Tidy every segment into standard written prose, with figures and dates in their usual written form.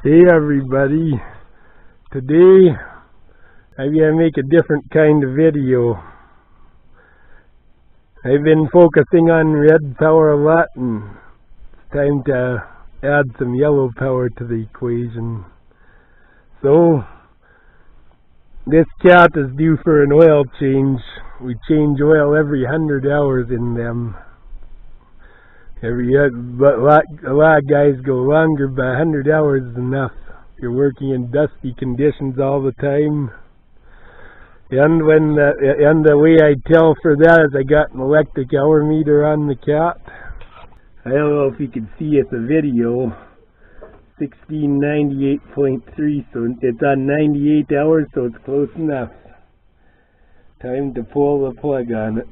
Hey everybody, today I'm going to make a different kind of video. I've been focusing on red power a lot and it's time to add some yellow power to the equation. So, this cat is due for an oil change. We change oil every 100 hours in them. But a lot of guys go longer, but 100 hours is enough. You're working in dusty conditions all the time. And the way I tell for that is I got an electric hour meter on the cat. I don't know if you can see it in the video. 1698.3, so it's on 98 hours, so it's close enough. Time to pull the plug on it.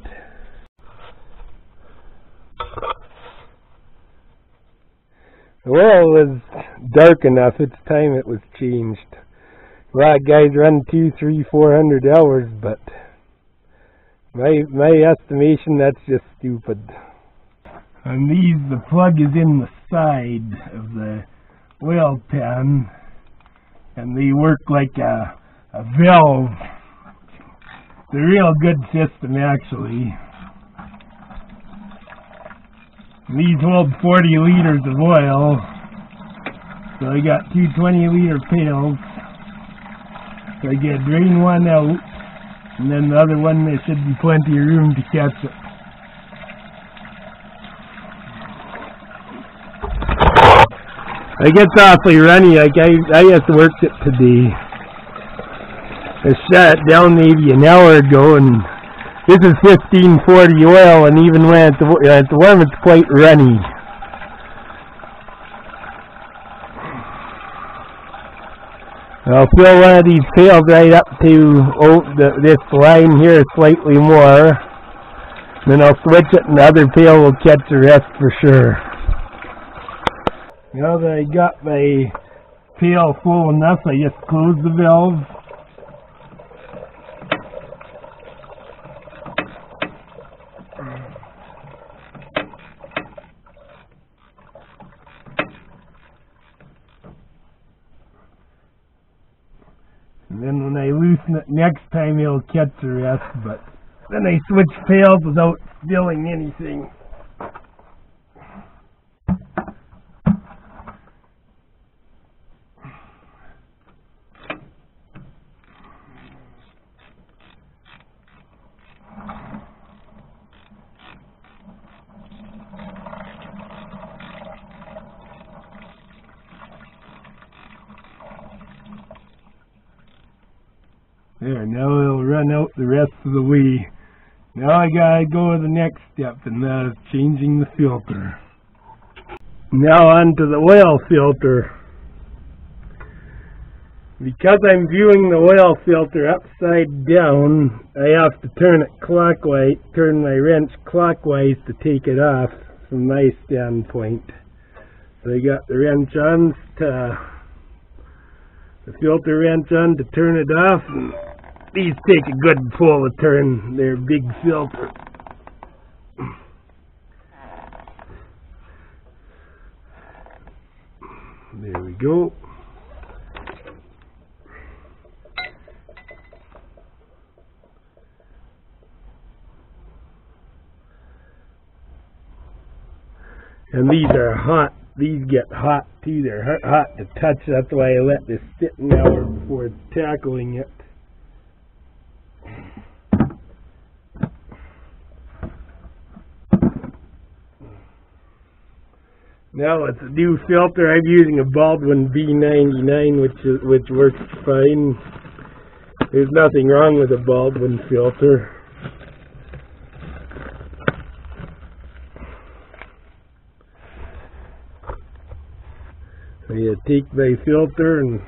Well, it was dark enough. It's time it was changed. A lot of guys run 200, 300, 400 hours, but my estimation, that's just stupid. On these, the plug is in the side of the oil pan, and they work like a valve. It's a real good system, actually. These hold 40 liters of oil, so I got two 20-liter pails. So I get drain one out, and then the other one there should be plenty of room to catch it. It gets awfully runny. Like I just worked it today. I shut it down maybe an hour ago, and this is 1540 oil, and even when it's warm, it's quite runny. I'll fill one of these pails right up to this line here slightly more. Then I'll switch it, and the other pail will catch the rest for sure. Now that I got my pail full enough, I just close the valve. And then when I loosen it next time, it'll catch the rest, but then I switch pails without spilling anything. There, now it'll run out the rest of the way. Now I gotta go to the next step, and that is changing the filter. Now on to the oil filter. Because I'm viewing the oil filter upside down, I have to turn it clockwise, turn my wrench clockwise to take it off from my standpoint. So I got the wrench on the filter wrench on to turn it off, and these take a good pull to turn their big filter. There we go. And these are hot. These get hot too. They're hot to touch. That's why I let this sit an hour before tackling it. Now it's a new filter. I'm using a Baldwin B99, which works fine. There's nothing wrong with a Baldwin filter. So you take my filter and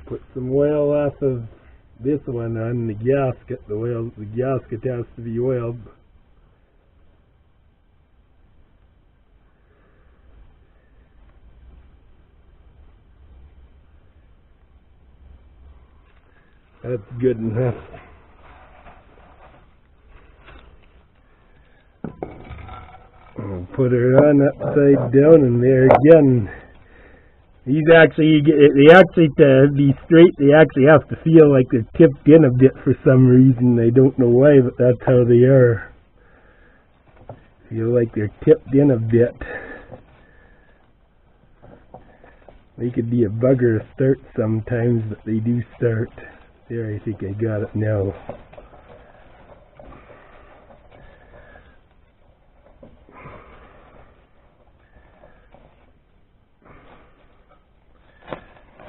put some oil off of this one on the gasket. The gasket has to be oiled. That's good enough. I'll put her on upside down, and there again, These actually, they actually, to be straight, they actually have to feel like they're tipped in a bit for some reason. I don't know why, but that's how they are. Feel like they're tipped in a bit. They could be a bugger to start sometimes, but they do start. There, I think I got it now.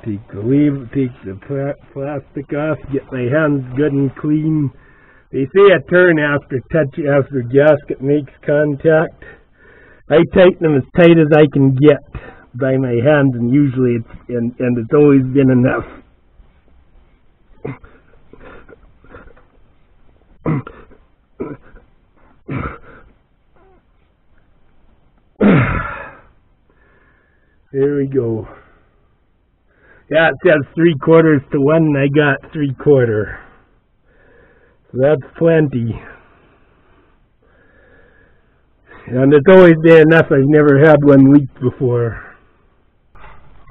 Take the plastic off, get my hands good and clean. They say a turn after gasket makes contact. I tighten them as tight as I can get by my hands, and usually it's always been enough. There we go. Yeah, it says 3/4 to 1, and I got 3/4. So that's plenty. And it's always been enough. I've never had one leak before.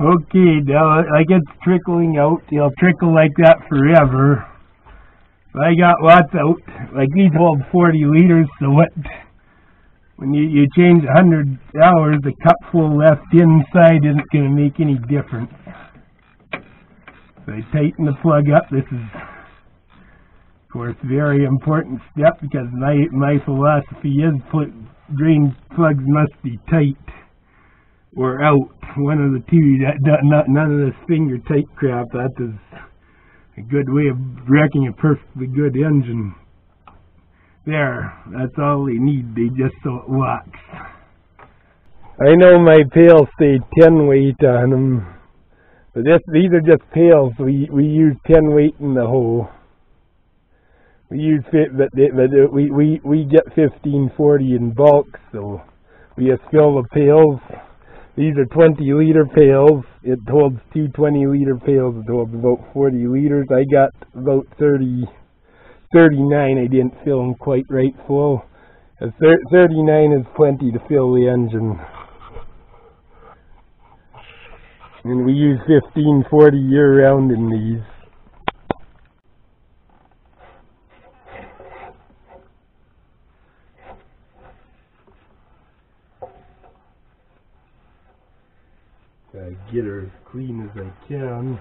Okay, now I get trickling out. It'll trickle like that forever. I got lots out. Like these hold 40 liters, so when you change 100 hours, the cup full left inside isn't going to make any difference. So I tighten the plug up. This is, of course, a very important step because my philosophy is drain plugs must be tight or out. One of the two. None of this finger tight crap. That is a good way of wrecking a perfectly good engine. There. That's all they need. They just so it locks. I know my pails say 10 weight on them. But these are just pails. We use 10 weight in the hole. We use we get 1540 in bulk, so we just fill the pails. These are 20-liter pails. It holds two 20-liter pails. It holds about 40 liters. I got about 39. I didn't fill them quite right full. 39 is plenty to fill the engine. And we use 1540 year-round in these. Gotta get her as clean as I can.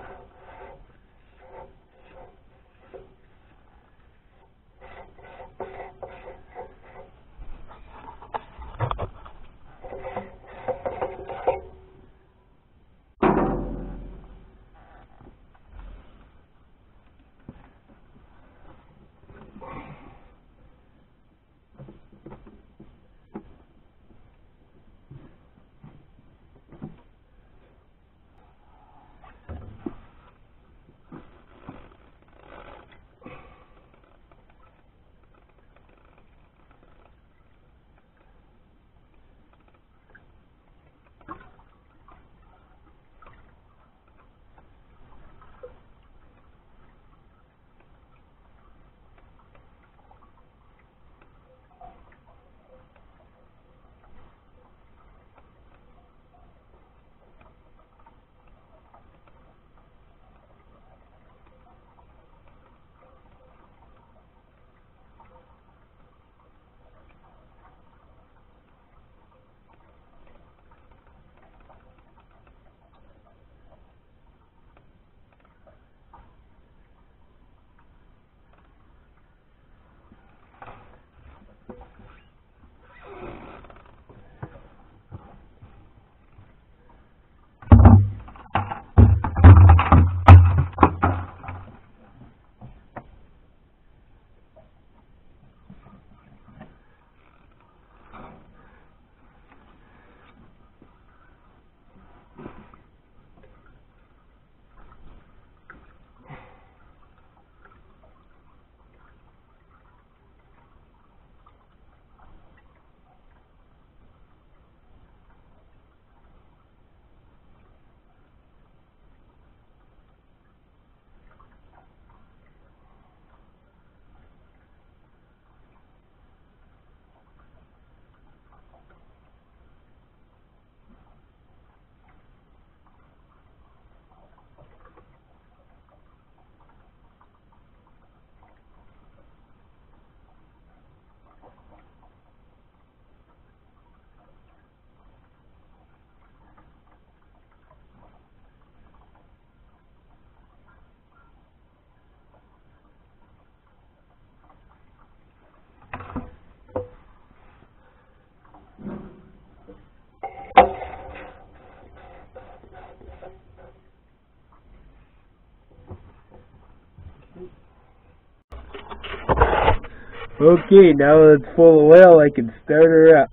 Okay, now that it's full of oil, I can start her up.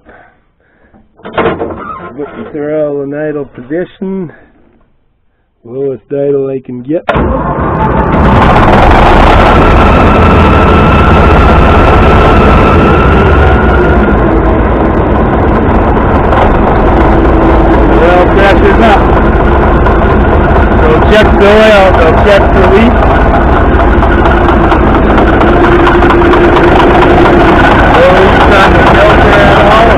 Put the throttle in idle position. Lowest idle I can get. Oil pressure's up. So check the oil, so check for leaks. No leaks on the filter at all.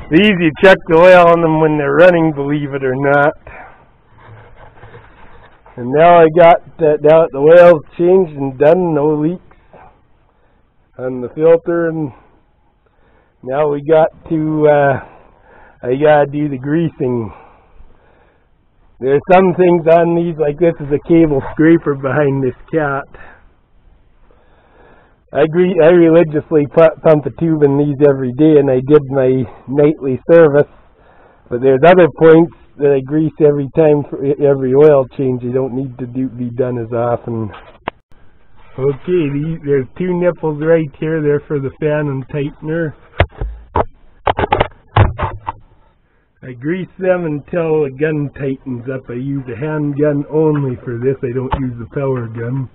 It's easy to check the oil on them when they're running, believe it or not. And now I got now the oil's changed and done, no leaks on the filter, and now we got to I gotta do the greasing. There's some things on these, like this is a cable scraper behind this cat. I religiously pump the tube in these every day, and I did my nightly service. But there's other points that I grease every time for every oil change. They don't need to be done as often. Okay, there's two nipples right here. They're for the fan and tightener. I grease them until the gun tightens up. I use a hand gun only for this. I don't use the power gun.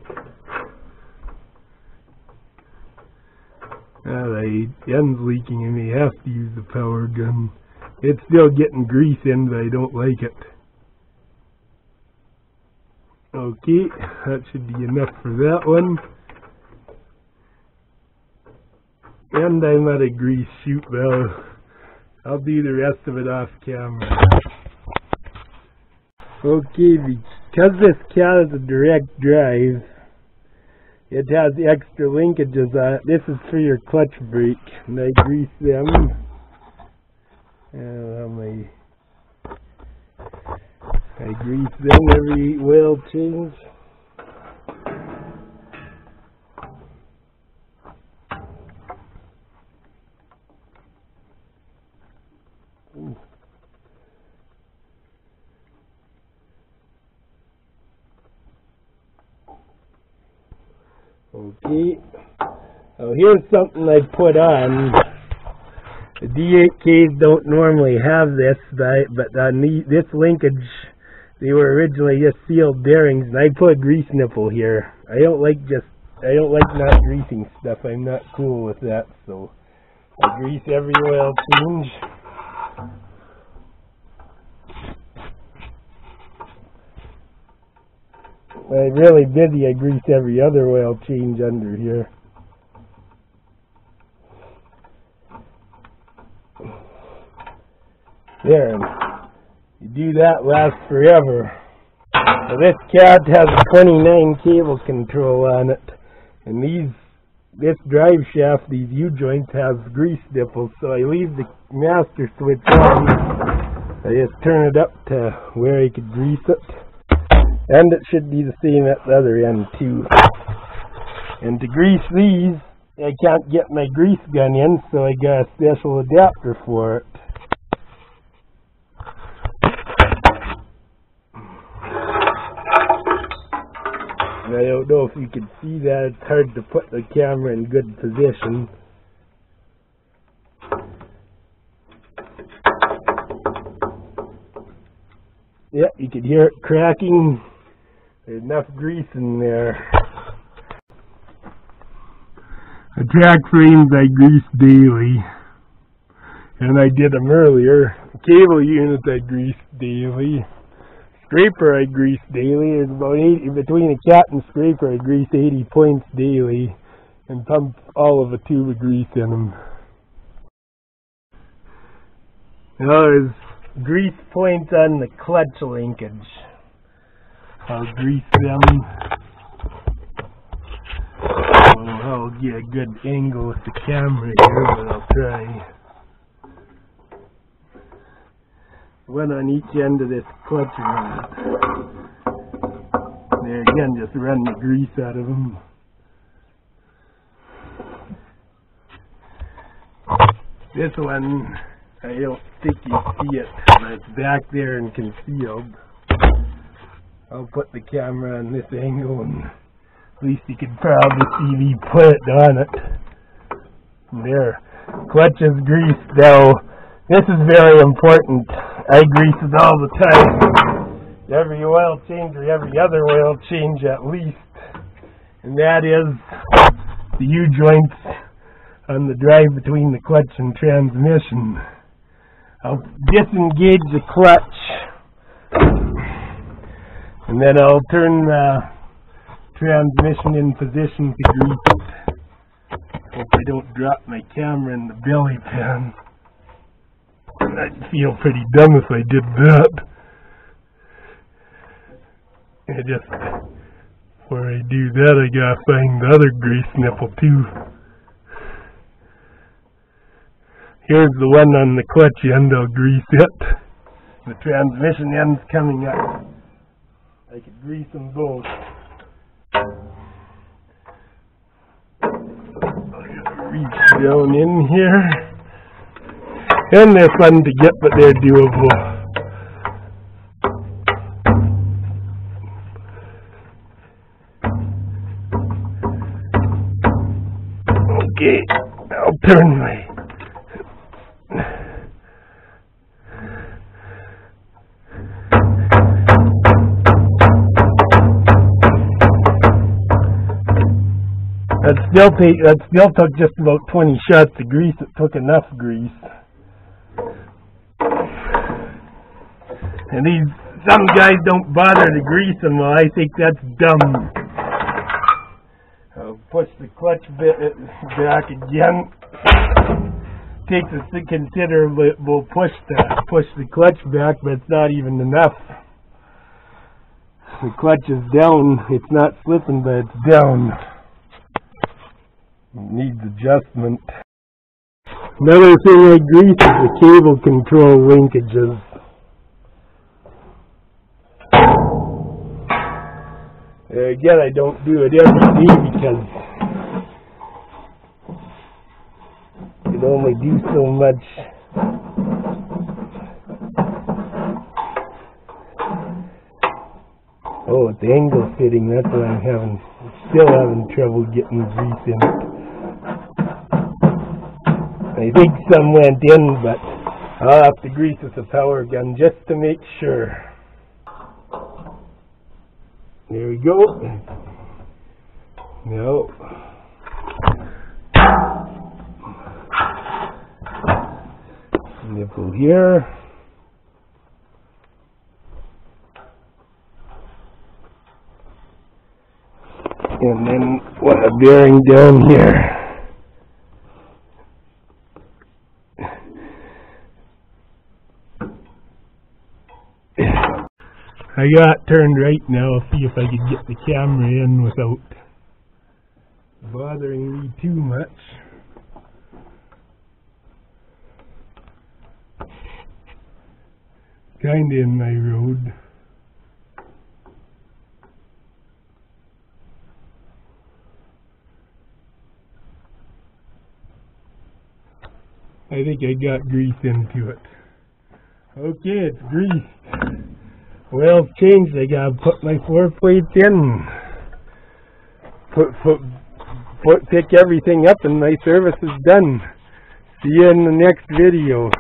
The end's leaking and may have to use the power gun. It's still getting grease in, but I don't like it. Okay, that should be enough for that one. And I'm at a grease chute now. I'll do the rest of it off camera. Okay, because this cat is a direct drive, it has extra linkages on it. This is for your clutch brake, and I grease them. I grease them every oil change. Okay, so here's something I put on. The D8Ks don't normally have this, but on this linkage, they were originally just sealed bearings, and I put a grease nipple here. I don't like not greasing stuff. I'm not cool with that, so I grease every oil change. When I'm really busy, I grease every other oil change under here. There, you do that, lasts forever. Now this cat has a 29 cable control on it, and this drive shaft, these U-joints have grease nipples, so I leave the master switch on. I just turn it up to where I could grease it. And it should be the same at the other end too. And to grease these, I can't get my grease gun in, so I got a special adapter for it. And I don't know if you can see that. It's hard to put the camera in good position. Yeah, you can hear it cracking. There's enough grease in there. The track frames I grease daily, and I did them earlier. The cable unit I grease daily. Scraper I grease daily. There's about 80, between a cat and scraper I grease 80 points daily and pump all of a tube of grease in them. Now there's grease points on the clutch linkage. I'll grease them. I'll get a good angle with the camera here, but I'll try. One on each end of this clutch rod. There again, just run the grease out of them. This one, I don't think you see it, but it's back there and concealed. I'll put the camera on this angle and at least you can probably see me put it on it. There. Clutch is greased. Now, this is very important. I grease it all the time. Every oil change or every other oil change at least. And that is the U-joints on the drive between the clutch and transmission. I'll disengage the clutch and then I'll turn the transmission in position to grease it. Hope I don't drop my camera in the belly pan. I'd feel pretty dumb if I did that. Before I do that, I gotta find the other grease nipple too. Here's the one on the clutch end. I'll grease it. The transmission end's coming up. I could grease them both. Reach down in here. And they're fun to get, but they're doable. Okay, I'll turn my... That still took just about 20 shots of grease. It took enough grease. And some guys don't bother to grease them. Well, I think that's dumb. I'll push the clutch bit back again. Takes a considerable push to push the clutch back, but it's not even enough. The clutch is down. It's not slipping, but it's down. It needs adjustment. Another thing I grease is the cable control linkages. Again, I don't do it every day because you can only do so much. Oh, it's angle fitting. That's what I'm still having trouble getting grease in it. I think some went in, but I'll have to grease with a power gun just to make sure. There we go. No. Nipple here. And then a bearing down here. I got it turned right now. I'll see if I can get the camera in without bothering me too much. Kinda in my road. I think I got grease into it. Okay, it's greased. Well, it's changed. I gotta put my 4 plates in. Pick everything up and my service is done. See you in the next video.